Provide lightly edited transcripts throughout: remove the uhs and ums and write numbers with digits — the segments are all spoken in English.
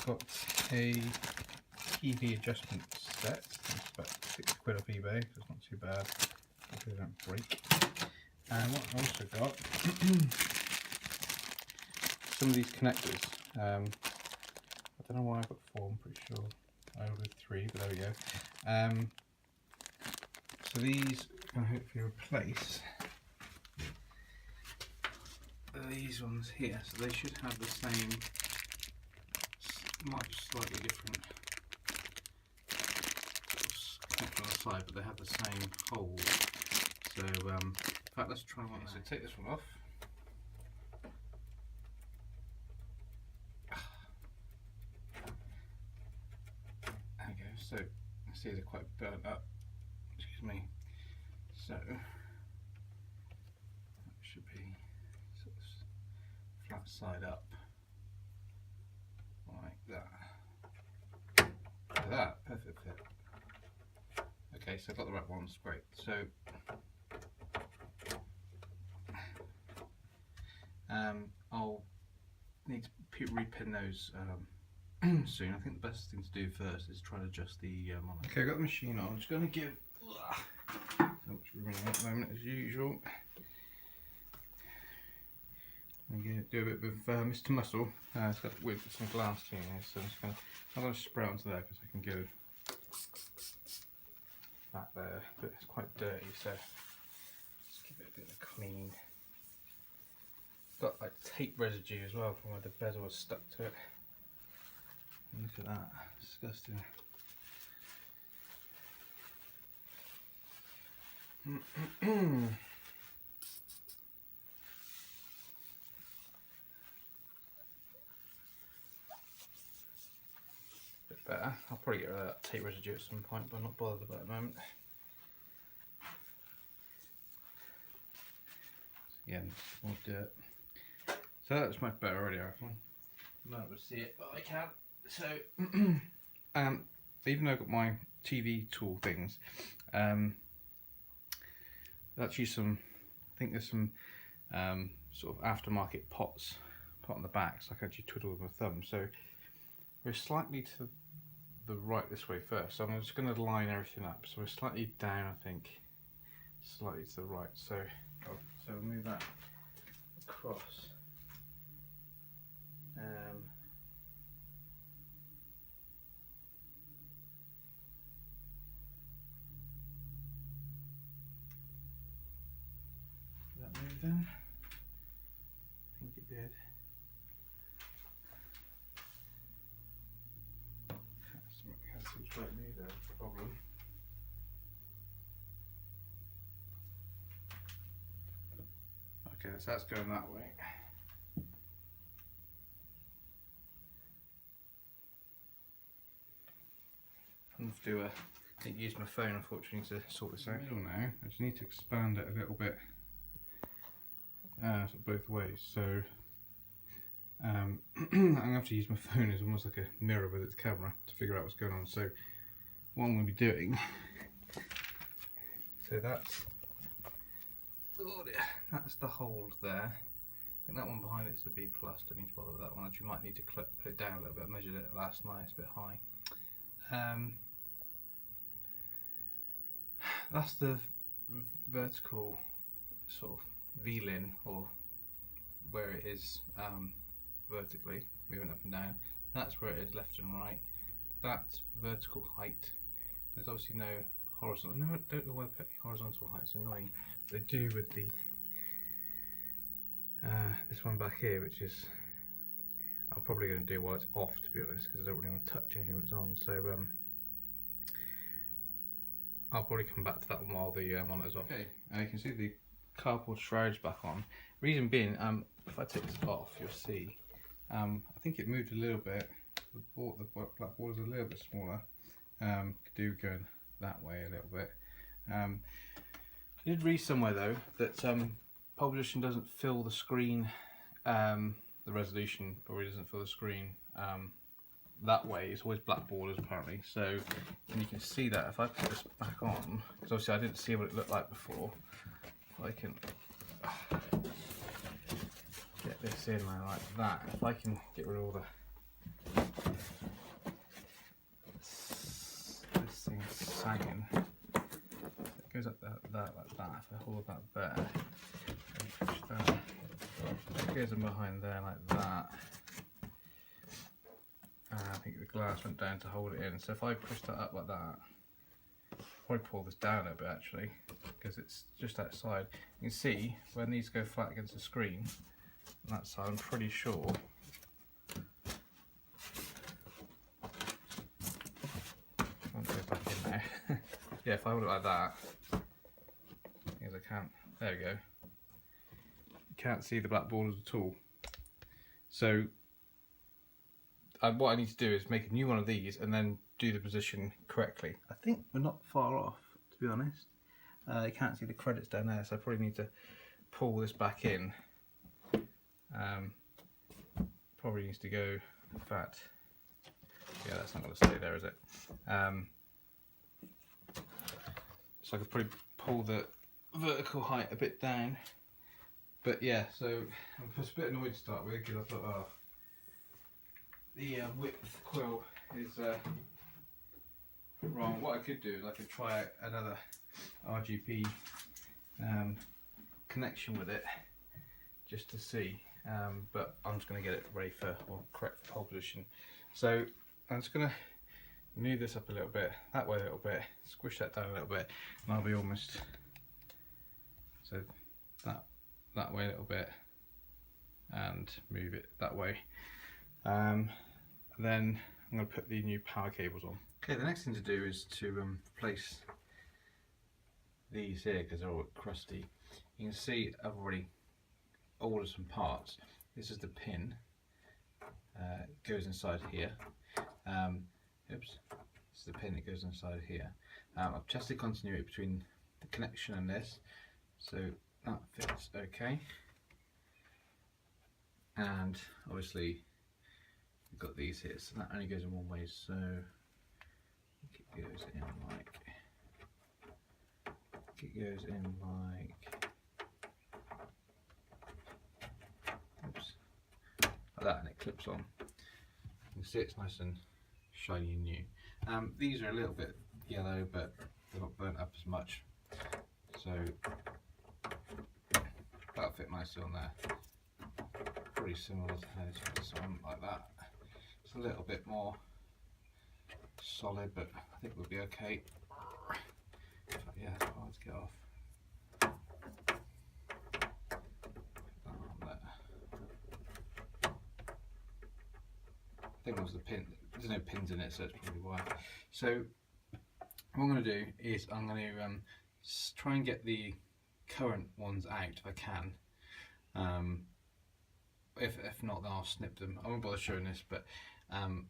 I've got a TV adjustment set. It's about £6 off eBay, so it's not too bad. Hopefully they don't break. And what I've also got, some of these connectors. I don't know why I've got 4, I'm pretty sure I ordered 3, but there we go. So these can hopefully replace these ones here, so they should have the same, might be slightly different connector on the side, but they have the same hole. So in fact, let's try one. So take this one off. There we go. So I see they're quite burnt up. Excuse me. So that should be sort of flat side up, like that. Like that, perfect fit. Okay, so I've got the right ones, great. So I'll need to repin those soon. I think the best thing to do first is try to adjust the monitor. Okay, I've got the machine on. I'm just going to give so much running at the moment as usual. I'm going to do a bit with Mr. Muscle. It's got with some glass in here, so I'm going to spray onto there because I can go back there, but it's quite dirty, so just give it a bit of a clean. Got like tape residue as well from where the bezel was stuck to it. And look at that, disgusting. Bit better. I'll probably get rid of that tape residue at some point, but I'm not bothered about it at the moment. Again, more dirt. So that's much better already, I reckon. You might not be able to see it, but I can. So, even though I've got my TV tool things, actually some, I think there's some sort of aftermarket pots put on the back, so I can actually twiddle with my thumb. So we're slightly to the right this way first, so I'm just going to line everything up. So we're slightly down, I think, slightly to the right. So we'll move that across. Did that move then? I think it did. Can't seem to let me there, that's the problem. Okay, so that's going that way. I have to use my phone, unfortunately, to sort this out. Now, I just need to expand it a little bit sort of both ways. So I'm going to have to use my phone as almost like a mirror with its camera to figure out what's going on. So what I'm going to be doing, so that's the hold there. I think that one behind it is the B+, don't need to bother with that one. Actually might need to put it down a little bit. I measured it last night, it's a bit high. That's the vertical sort of V-line, or where it is vertically, moving up and down. That's where it is left and right. That's vertical height. There's obviously no horizontal. No, I don't know why they put horizontal height, it's annoying. They do with the this one back here, which is I'm probably going to do while it's off, to be honest, because I don't really want to touch anything that's on. So I'll probably come back to that one while the monitor's off. Okay, you can see the cardboard shroud's back on. Reason being, if I take this off, you'll see, I think it moved a little bit. The black board is a little bit smaller. Could do going that way a little bit. I did read somewhere though that pole position doesn't fill the screen, the resolution probably doesn't fill the screen that way. It's always black borders apparently. So, and you can see that if I put this back on, because obviously I didn't see what it looked like before. If I can get this in like that, if I can get rid of all the goes up that like that. If I hold that there, and push that, it goes in behind there like that. And I think the glass went down to hold it in. So if I push that up like that, I'll probably pull this down a bit actually, because it's just outside. You can see when these go flat against the screen, on that side, I'm pretty sure. I'll go back in now. Yeah, if I hold it like that, because I can't, there we go. You can't see the black borders at all. So what I need to do is make a new one of these and then do the position correctly. I think we're not far off, to be honest. You can't see the credits down there, so I probably need to pull this back in. Probably needs to go, in fact, yeah, that's not going to stay there, is it? So I could probably pull the vertical height a bit down. But yeah, so I was a bit annoyed to start with because I thought, oh, the width quill is wrong. What I could do is I could try out another RGB connection with it just to see, but I'm just going to get it ready for, or correct for pole position. So I'm just going to move this up a little bit, that way a little bit, squish that down a little bit, and I'll be almost, so that way a little bit, and move it that way. Then I'm going to put the new power cables on. Okay, the next thing to do is to replace these here because they're all crusty. You can see I've already ordered some parts. This is the pin, it goes inside here. Oops, this is the pin that goes inside here. I've tested continuity between the connection and this, so that fits okay. And obviously we've got these here, so that only goes in one way, so it goes in like, oops, like that, and it clips on. You can see it's nice and shiny and new. These are a little bit yellow, but they're not burnt up as much, so that'll fit nicely on there. Pretty similar to this one, like that. It's a little bit more solid, but I think we'll be okay. But yeah, it's hard to get off. I think it was the pin. There's no pins in it, so that's probably why. So what I'm going to do is I'm going to try and get the current ones out if I can. If not, then I'll snip them. I won't bother showing this, but I'm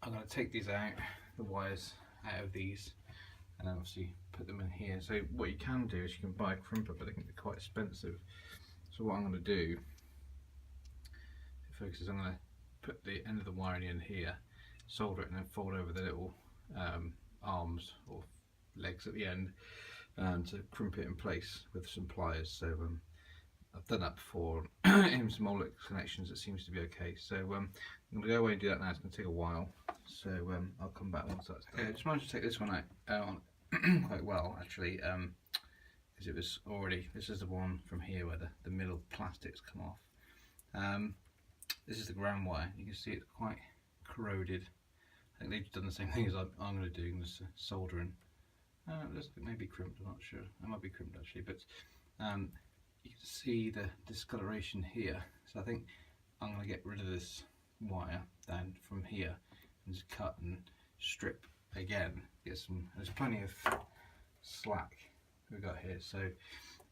going to take these out, the wires out of these, and then obviously put them in here. So what you can do is you can buy a crimper, but they can be quite expensive. So what I'm going to do, folks, is I'm going to put the end of the wiring in here, solder it, and then fold over the little arms or legs at the end to crimp it in place with some pliers. So I've done that before in some old connections. It seems to be okay. So I'm going to go away and do that now. It's going to take a while. So I'll come back once that's done. Okay, I just managed to take this one out quite well actually, because it was already, this is the one from here where the middle plastics come off. This is the ground wire. You can see it's quite corroded. I think they've done the same thing as I'm going to do, just soldering. This may be crimped, I'm not sure. It might be crimped actually, but you can see the discoloration here. So I think I'm going to get rid of this wire down from here and just cut and strip again. Get some. There's plenty of slack we've got here, so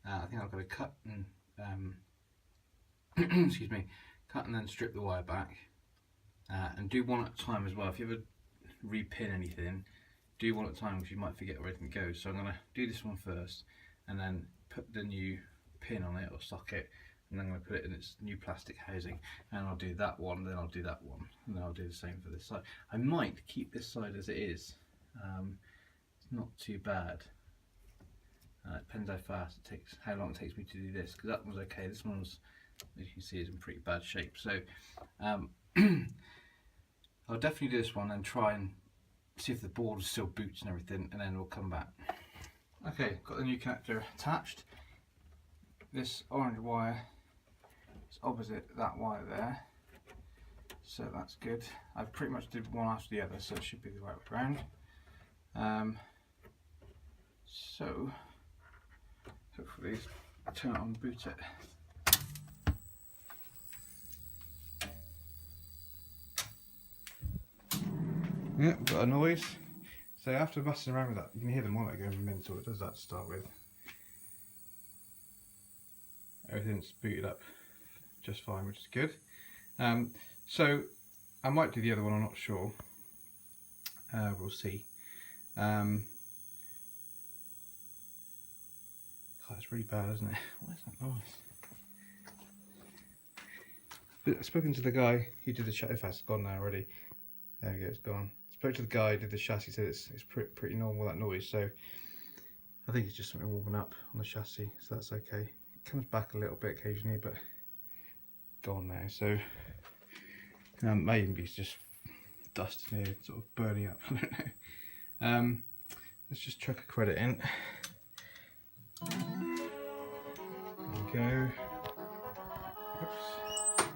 I think I'm going to cut and excuse me, cut and then strip the wire back, and do one at a time as well. If you ever repin anything, do one at a time because you might forget where everything goes. So I'm going to do this one first and then put the new pin on it or socket, and then I'm going to put it in its new plastic housing, and I'll do that one, then I'll do that one, and then I'll do the same for this side. I might keep this side as it is. It's not too bad. It depends how fast it takes, how long it takes me to do this, because that one's okay. This one's, as you can see, is in pretty bad shape. So I'll definitely do this one and try and see if the board still boots and everything, and then we'll come back. Okay, got the new connector attached. This orange wire is opposite that wire there, so that's good. I pretty much did one after the other, so it should be the right way around. So hopefully turn it on, boot it. Yeah, got a noise. So after messing around with that, you can hear the monitor going mental. It does that to start with. Everything's booted up just fine, which is good. So I might do the other one, I'm not sure. We'll see. God, it's really bad, isn't it? What is that noise? But I've spoken to the guy who did the chassis. It's gone now already. There we go, it's gone. Spoke to the guy who did the chassis, said it's pretty normal, that noise. So I think it's just something warming up on the chassis, so that's okay. It comes back a little bit occasionally, but gone now. So maybe it's just dust in here, sort of burning up. I don't know. Let's just chuck a credit in. There we go. Oops.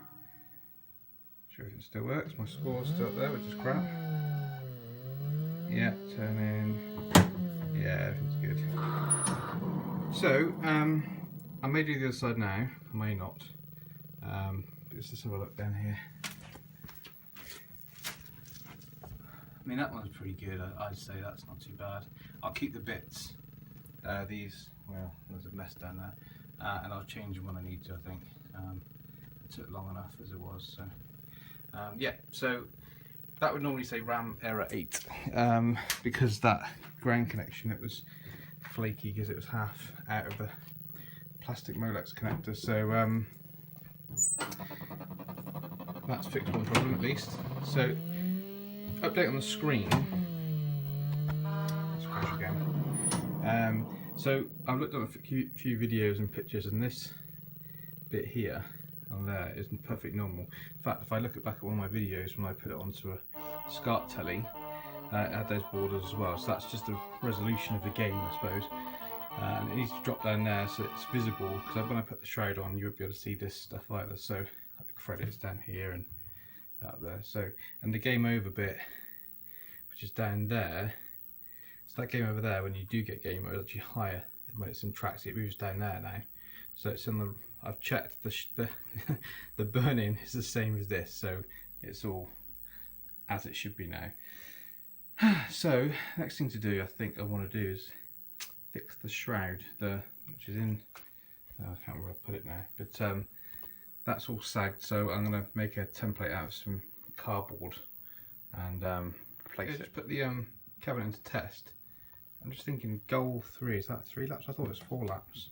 Sure if it still works. My score's still up there, which is crap. Yeah, turn in. Yeah, everything's good. So, I may do the other side now, I may not. Let's just have a look down here. I mean, that one's pretty good. I'd say that's not too bad. I'll keep the bits. These, well, there's a mess down there. And I'll change them when I need to, I think. It took long enough as it was, so. Yeah, so that would normally say RAM error 8 because that ground connection, it was flaky because it was half out of the plastic Molex connector. So that's fixed one problem at least. So update on the screen. Let's crash again. So I've looked at a few videos and pictures, and this bit here and there isn't perfectly normal. In fact, if I look back at one of my videos when I put it onto a SCART telly, it had those borders as well. So that's just the resolution of the game, I suppose. And it needs to drop down there so it's visible, because when I put the Shroud on, you won't be able to see this stuff either. So the credits down here and up there. So, and the game over bit, which is down there. So that game over there, when you do get game over, is actually higher than when it's in tracks. It moves down there now. So it's in the. I've checked the burn-in is the same as this, so it's all as it should be now. So next thing to do, I think I want to do is fix the Shroud, which is in. I can't remember where I put it now, but that's all sagged. So I'm going to make a template out of some cardboard and place it. Just put the cabinet into test. I'm just thinking, goal 3, is that 3 laps? I thought it was 4 laps.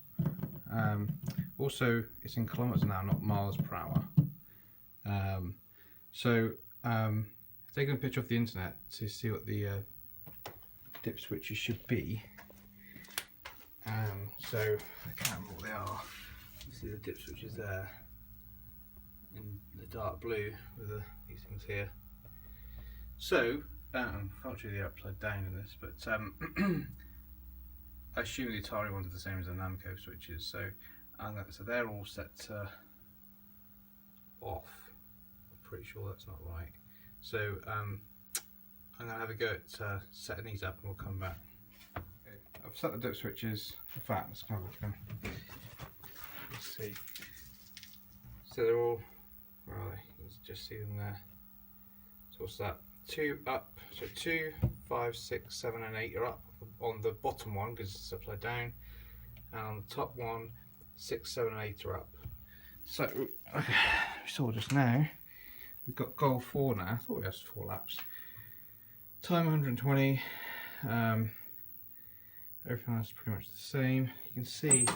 Also, it's in kilometers now, not miles per hour. Taking a picture off the internet to see what the dip switches should be. So I can't remember what they are. You see the dip switches there in the dark blue with these things here. So unfortunately they're upside down in this, but I assume the Atari ones are the same as the Namco switches. So so they're all set to off. I'm pretty sure that's not right. So I'm going to have a go at setting these up, and we'll come back. Okay, I've set the dip switches. In fact, let's have a look at them. Let's see. So they're all, where are they? You can just see them there. So what's that? 2 up. So 2, 5, 6, 7 and 8 are up on the bottom one because it's upside down. And on the top one, 6, 7 and 8 are up. So we saw just now, we've got goal 4 now. I thought we had 4 laps. Time 120. Everything else is pretty much the same. You can see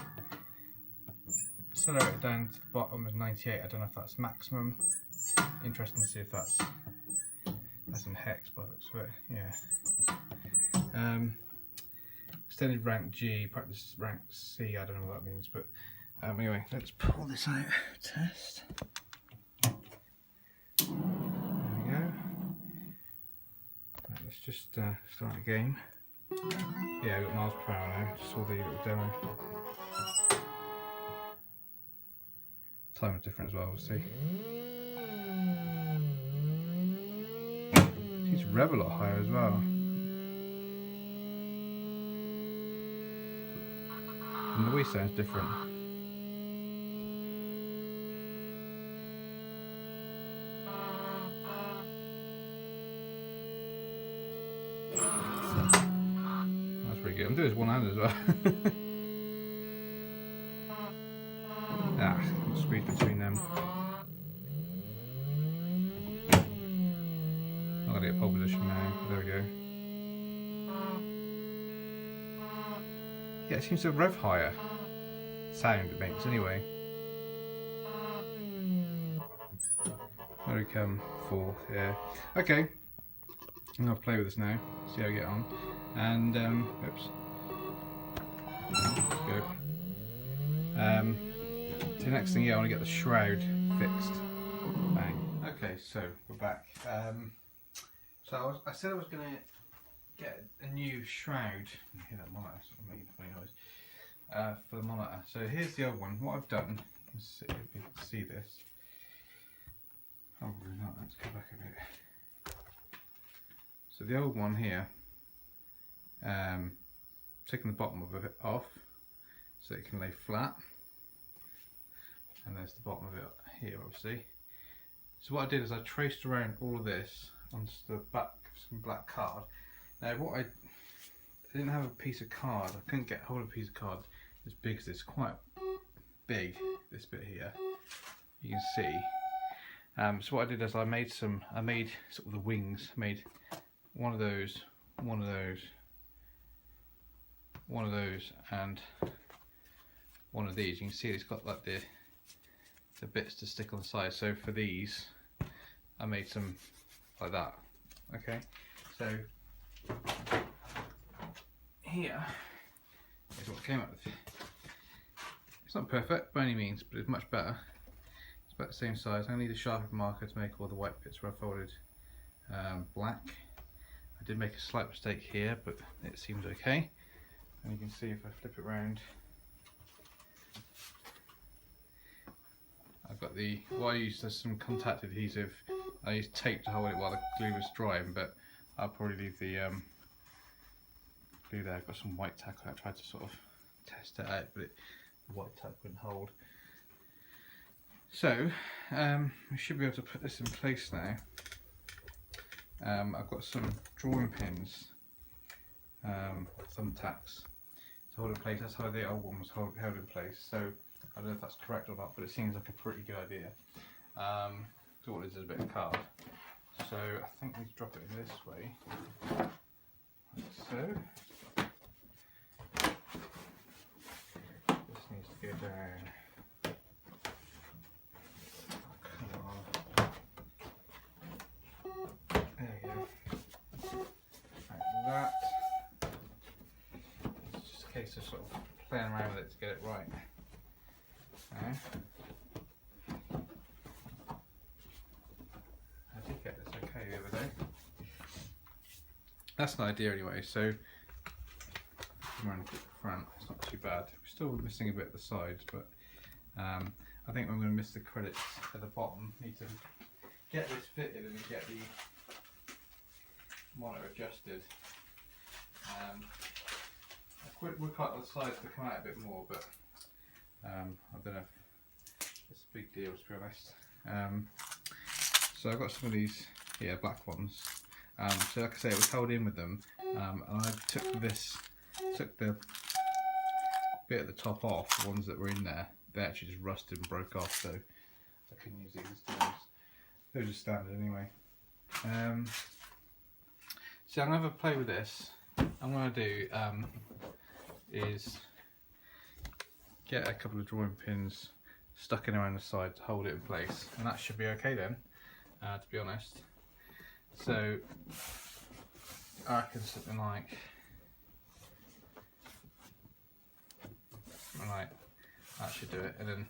accelerator down to the bottom is 98. I don't know if that's maximum. Interesting to see if that's in hex by the looks of it. Yeah. Extended rank G, practice rank C. I don't know what that means, but anyway, let's pull this out. Test. There we go. Right, let's just start a game. Yeah, I got miles per hour now. Just saw the little demo. Time is different as well, obviously. She's rev a lot higher as well. And the noise sounds different. That's pretty good. I'm doing this one hand as well. Squeeze between them. I've got to get pole position now. There we go. Yeah, it seems to rev higher. Sound it makes anyway. There we come, 4th, yeah. Okay, I'm going to play with this now, see how we get on. And, oops. Go. So the next thing, yeah, I want to get the shroud fixed. Bang. Okay, so we're back. So I said I was going to get a new shroud. You hear that monitor, sort of making a funny noise. For the monitor. So here's the old one. What I've done, let's see if you can see this. Probably not, let's go back a bit. So the old one here, taking the bottom of it off so it can lay flat. And there's the bottom of it here, obviously. So what I did is I traced around all of this onto the back of some black card. Now I didn't have a piece of card, I couldn't get hold of a piece of card as big as this, quite big, this bit here, you can see. So what I did is I made sort of the wings, made one of those, one of those, one of those, and one of these. You can see it's got like the bits to stick on the side. So for these, I made some like that. Okay, so here is what I came up with. It's not perfect by any means, but it's much better. It's about the same size. I need a sharper marker to make all the white bits where I folded black. I did make a slight mistake here, but it seems okay. And you can see if I flip it around, I've got what I used as some contact adhesive. I used tape to hold it while the glue was drying, but I'll probably leave the glue there. I've got some white tack. I tried to sort of test it out, but the white tack wouldn't hold. So we should be able to put this in place now. I've got some drawing pins, thumbtacks to hold in place. That's how the old one was held in place. So I don't know if that's correct or not, but it seems like a pretty good idea. So what it is a bit of card. So I think we drop it this way, like so. This needs to go down. Come on. There we go. Like that. It's just a case of sort of playing around with it to get it right. Okay. I did get this okay the other day. That's an idea anyway, so I'm running to the front, it's not too bad. We're still missing a bit at the sides, but I think I'm going to miss the credits at the bottom. Need to get this fitted and get the monitor adjusted. I would like the sides to come out a bit more, but I don't know if it's a big deal, to be honest. So I've got some of these here, black ones. So like I say, it was held in with them, and I took the bit at the top off, the ones that were in there. They actually just rusted and broke off, so I couldn't use these ones. They're just standard anyway. So I'm going to have a play with this. What I'm going to do is get a couple of drawing pins stuck in around the side to hold it in place, and that should be okay then, to be honest. So I reckon something like that should do it, and then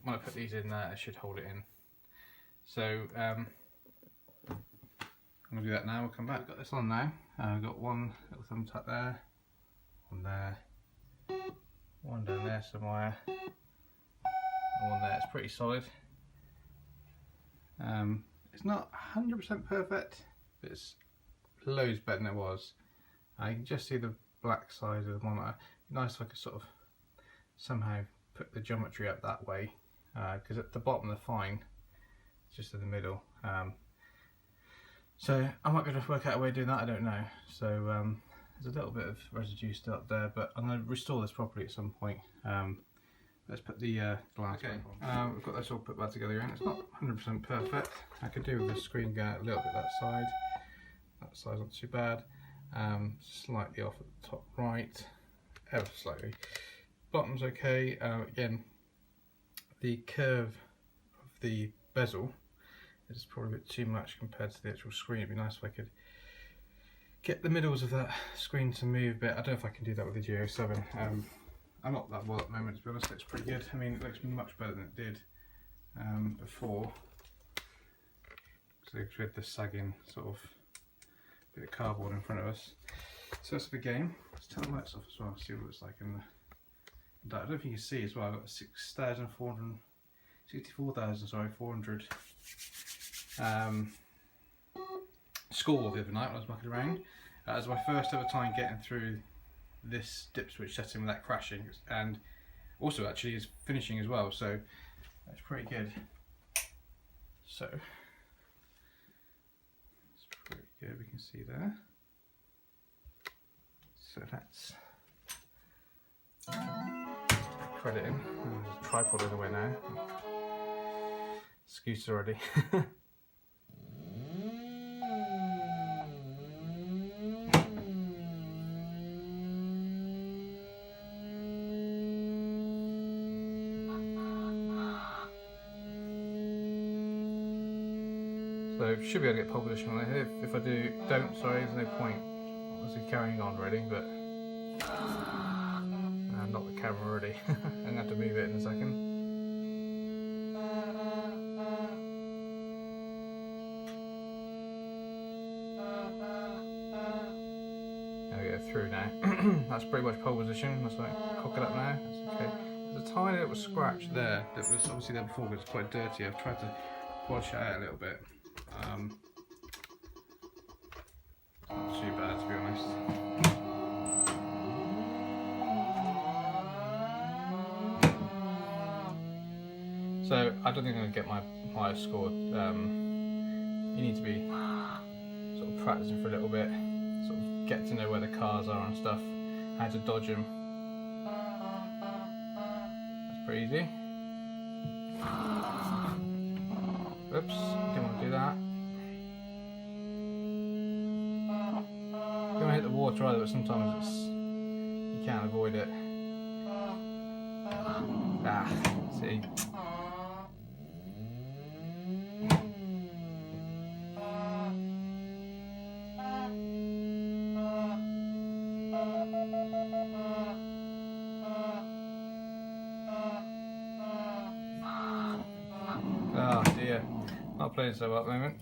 when I put these in there, I should hold it in. So I'm I'm going to do that now, we'll come back. We've got this on now. We've got one little thumbtack there, one there, one down there somewhere, and one there. It's pretty solid. It's not 100% perfect, but it's loads better than it was. You can just see the black side of the monitor. Nice if I could sort of somehow put the geometry up that way, because at the bottom they're fine, it's just in the middle. So I might be able to work out a way of doing that, I don't know. So there's a little bit of residue still up there, but I'm going to restore this properly at some point. Let's put the glass back on. We've got this all put back together again. It's not 100% perfect. I could do with the screen going out a little bit that side. That side's not too bad. Slightly off at the top right, ever so slightly. Bottom's okay. Again, the curve of the bezel is probably a bit too much compared to the actual screen. It'd be nice if I could get the middles of that screen to move a bit. I don't know if I can do that with the G07. I'm not that well at the moment, to be honest. It looks pretty good. I mean, it looks much better than it did before. So we had this sagging sort of bit of cardboard in front of us. So that's the game. Let's turn the lights off as well, see what it's like in the dark. I don't know if you can see as well, I've got 400 score the other night when I was mucking around. It was my first ever time getting through this dip switch setting without crashing, and also actually is finishing as well, so that's pretty good. So it's pretty good, we can see there. So that's credit in. There's a tripod in the way now. Excuse already. So should be able to get pole position on it. If I don't, sorry, there's no point obviously carrying on really, but not the camera already. I'm going to have to move it in a second. There we go, through now. That's pretty much pole position. Let's like cock it up now. That's okay. There's a tiny little scratch there that was obviously there before, but it's quite dirty. I've tried to polish it out a little bit. Not too bad, to be honest. So I don't think I'm going to get my highest score. You need to be sort of practicing for a little bit, sort of get to know where the cars are and stuff, how to dodge them. That's pretty easy. Oops, didn't want to do that. You don't want to hit the water either, but sometimes you can't avoid it. See. Oh dear, not playing so well at the moment.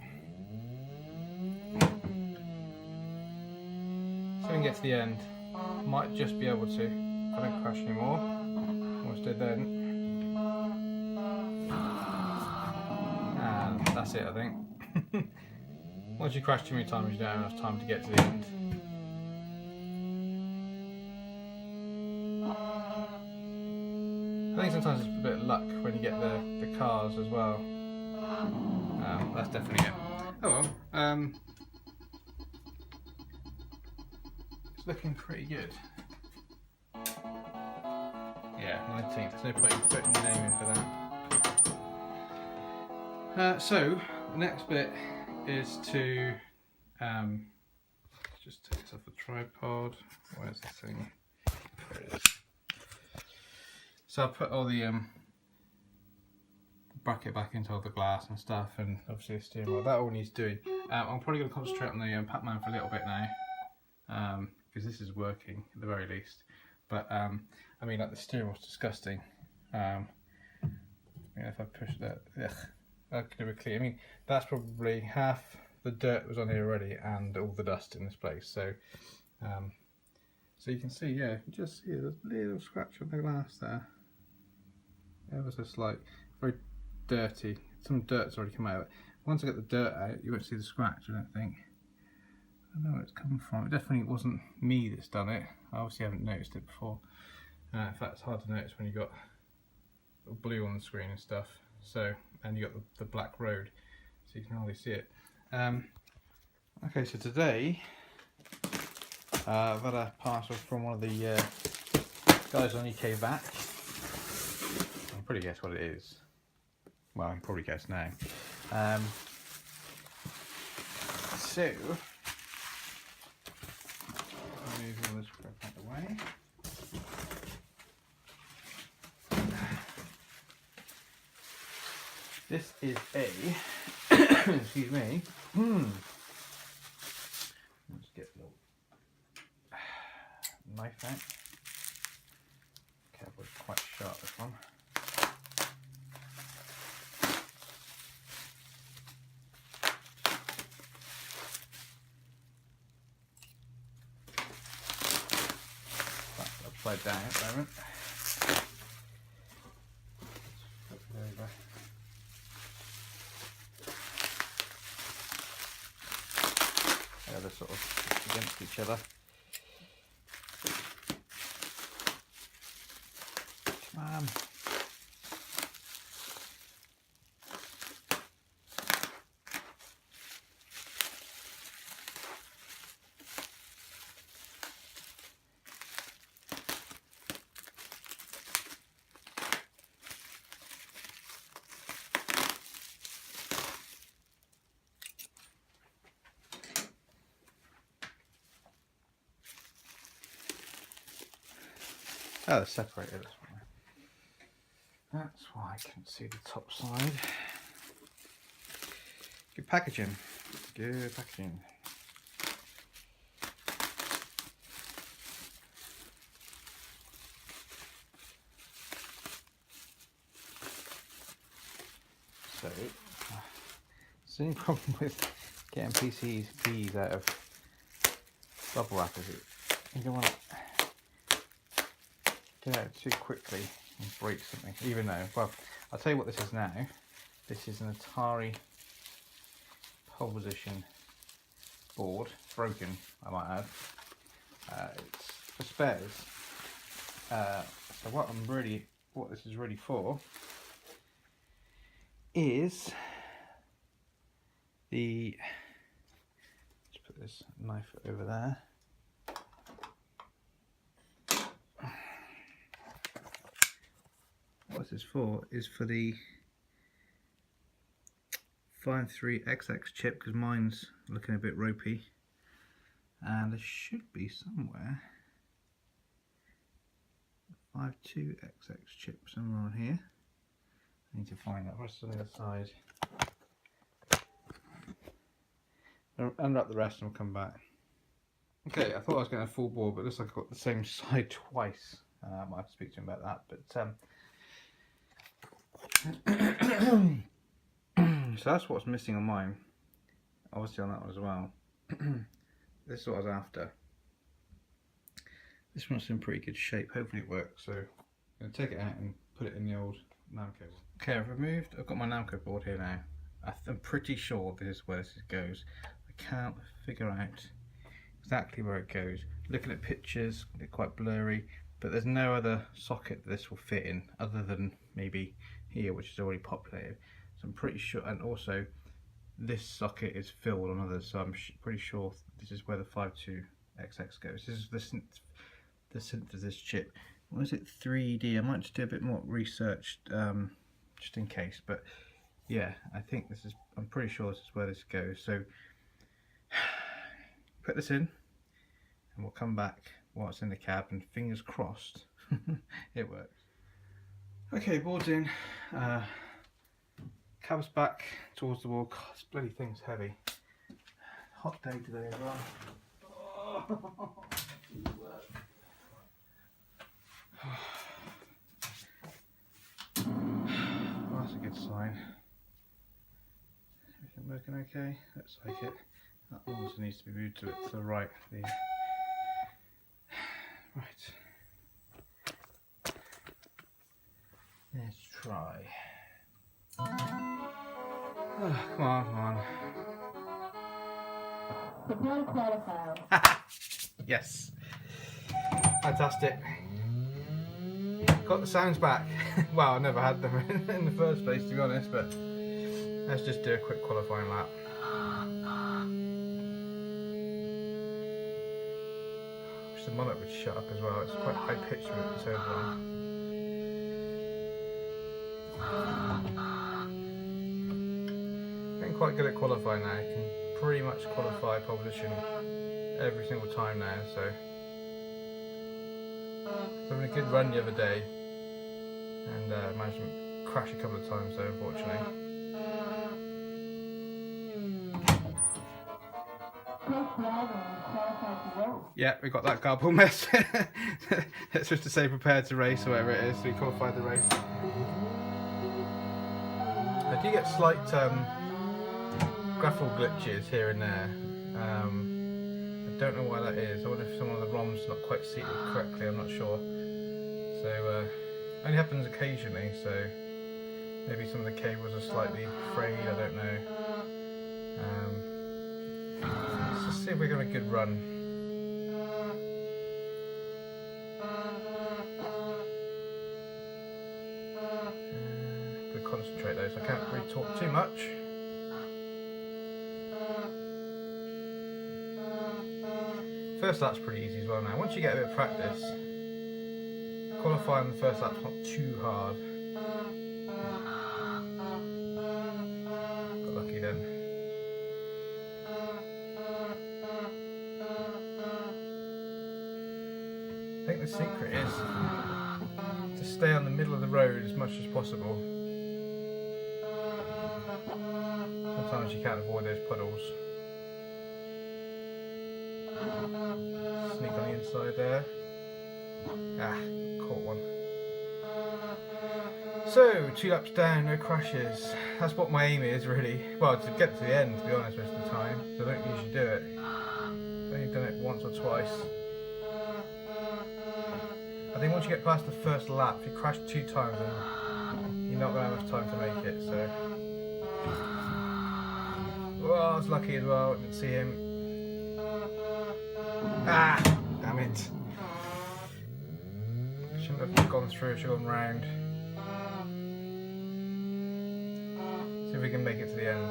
So we can get to the end. Might just be able to, if I don't crash anymore. Almost did then. And that's it, I think. Once you crash too many times, you don't have enough time to get to the end. I think sometimes it's a bit of luck when you get the cars as well. That's definitely it. Oh well, it's looking pretty good. Yeah, 19th. There's no point in putting your name in for that. So the next bit is to just take this off the tripod. Where's the thing? There it is. So I'll put all the bracket back into all the glass and stuff, and obviously the steering wheel. That all needs doing. I'm probably going to concentrate on the Pac-Man for a little bit now, because this is working at the very least. But I mean, like the steering wheel's disgusting. If I push that, that could never clear. I mean, that's probably half the dirt was on here already and all the dust in this place. So so you can see, yeah, you just see a little scratch on the glass there. It was just like very dirty. Some dirt's already come out of it. Once I get the dirt out, you won't see the scratch, I don't think. I don't know where it's coming from. It definitely wasn't me that's done it. I obviously haven't noticed it before. In fact, it's hard to notice when you've got blue on the screen and stuff. So, and you got the black road, so you can hardly see it. Okay, so today I've had a parcel from one of the guys on UK VAT. I can probably guess what it is. Well, I can probably guess now. So, I'll move all this crap out of the way. This is a, excuse me, let's get a little knife out. Okay, it's quite sharp, this one. That's upside down at the moment. Flip it over. They're sort of against each other. Come on. Oh, they're separated. That's why I couldn't see the top side. Good packaging. Good packaging. So, the only problem with getting PCBs out of bubble wrap is you don't want to get out too quickly and break something. Even though, well, I'll tell you what this is now. This is an Atari pole position board, broken, I might add. It's for spares. So what this is really for is let's put this knife over there. What this is for is for the 53XX chip, because mine's looking a bit ropey, and there should be somewhere a 52XX chip somewhere on here. I need to find that. Rest on the other side. I'll unwrap the rest and we'll come back. Okay, I thought I was getting a full board, but it looks like I've got the same side twice. I might have to speak to him about that, but so that's what's missing on mine. Obviously on that one as well. This is what I was after. This one's in pretty good shape. Hopefully it works. So I'm going to take it out and put it in the old Namco. Okay, I've got my Namco board here now. I'm pretty sure this is where this goes. I can't figure out exactly where it goes. Looking at pictures, they're quite blurry, but there's no other socket that this will fit in other than maybe here, which is already populated. So I'm pretty sure, and also this socket is filled on others, so I'm pretty sure this is where the 52XX goes. This is the synth of this chip. What is it, 3D? I might just do a bit more research just in case, but yeah, I think this is, I'm pretty sure this is where this goes. So put this in and we'll come back while it's in the cab, and fingers crossed it works. Okay, board's in, cab's back towards the wall. God, this bloody thing's heavy. Hot day today as well. Oh. Well, that's a good sign. Everything working okay? Looks like it. That also needs to be moved to the right. Right. Let's try. Oh, come on, come on. Yes. Fantastic. Got the sounds back. Well, I never had them in the first place, to be honest, but let's just do a quick qualifying lap. Wish the monitor would shut up as well. It's quite high pitched when it turns on. Getting quite good at qualifying now. You can pretty much qualify pole position every single time now, so I was having a good run the other day and managed to crash a couple of times though, unfortunately. Yeah, we got that garble mess. It's just to say prepared to race or whatever it is, so we qualified the race. I do get slight graphical glitches here and there. I don't know why that is. I wonder if some of the ROM's not quite seated correctly, I'm not sure. So only happens occasionally, so maybe some of the cables are slightly frayed, I don't know. Let's just see if we got a good run. Gotta concentrate though, so I can't really talk too much. First lap's pretty easy as well now. Once you get a bit of practice, qualifying the first lap's not too hard. Got lucky then. I think the secret is to stay on the middle of the road as much as possible. Sometimes you can't avoid those puddles. Sneak on the inside there. Ah, caught one. So, 2 laps down, no crashes. That's what my aim is, really. Well, to get to the end, to be honest, most of the time. So I don't usually do it. I've only done it once or twice. I think once you get past the first lap, if you crash 2 times, then you're not going to have enough time to make it, so... Well, I was lucky as well, didn't see him. Ah, damn it. Shouldn't have gone through, should have gone round. See if we can make it to the end.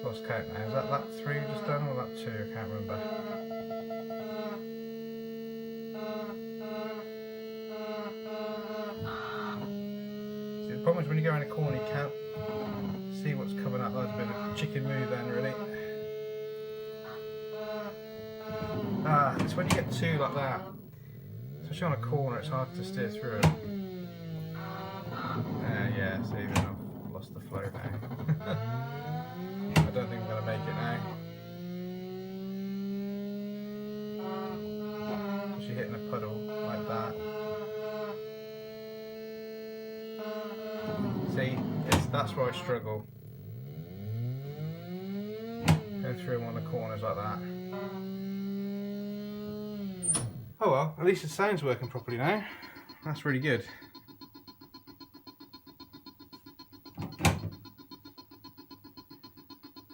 Lost count now. Is that lap 3 just done or lap 2? I can't remember. See, the problem is when you go around a corner you can't see what's coming up. That was a bit of a chicken move then, really. Ah, it's when you get 2 like that, especially on a corner, it's hard to steer through it. Yeah, see, then I've lost the flow now. I don't think I'm going to make it now. Especially hitting a puddle like that. See, that's where I struggle. Going through one of the corners like that. Oh well, at least the sound's working properly now. That's really good.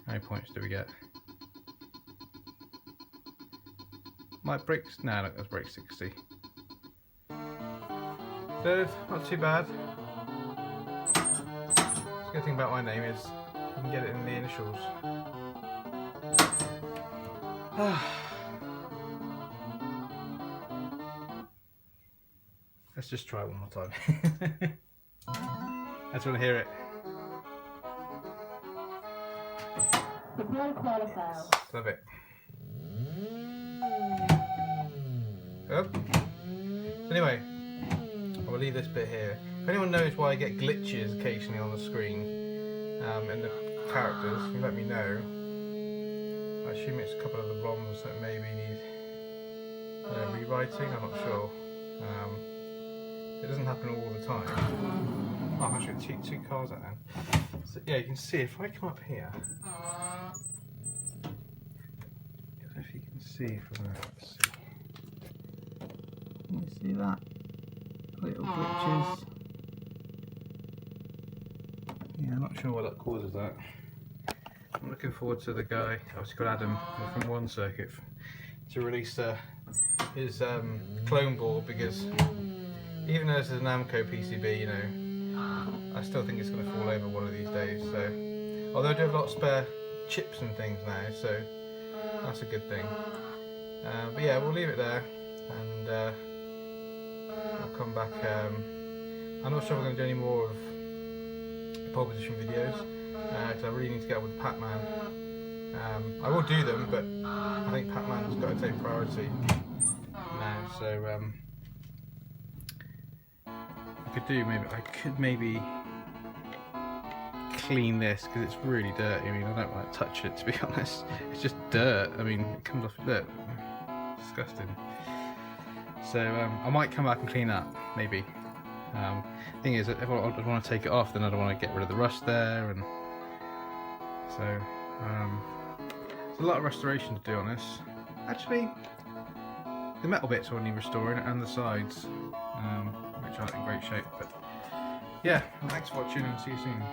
How many points do we get? Might break, no, look, let's break 60. Third, not too bad. The good thing about my name is you can get it in the initials. Let's just try one more time. I just want to hear it. Love it. Oh. Anyway, I will leave this bit here. If anyone knows why I get glitches occasionally on the screen and the characters, you let me know. I assume it's a couple of the ROMs that maybe need rewriting, I'm not sure. It doesn't happen all the time. Oh, I've actually got two cars out now. So yeah, you can see if I come up here. I don't know if you can see from there. Let's see. Can you see that? Little glitches. Yeah, I'm not sure what that causes that. I'm looking forward to the guy, obviously called Adam, from One Circuit, to release his clone board, because even though this is an Namco PCB, you know, I still think it's going to fall over one of these days. So, although I do have a lot of spare chips and things now, so that's a good thing. But yeah, we'll leave it there, and I'll come back. I'm not sure if we're going to do any more of pole position videos, because I really need to get on with Pac-Man. I will do them, but I think Pac-Man's got to take priority now. So I could maybe clean this, because it's really dirty. I mean, I don't want to touch it, to be honest. It's just dirt. I mean, it comes off. Look, disgusting. So I might come back and clean that, maybe. Thing is, if I want to take it off, then I don't want to get rid of the rust there, and so there's a lot of restoration to do on this. Actually, the metal bits will need restoring, and the sides, which aren't in great shape. But yeah, thanks for watching, and see you soon.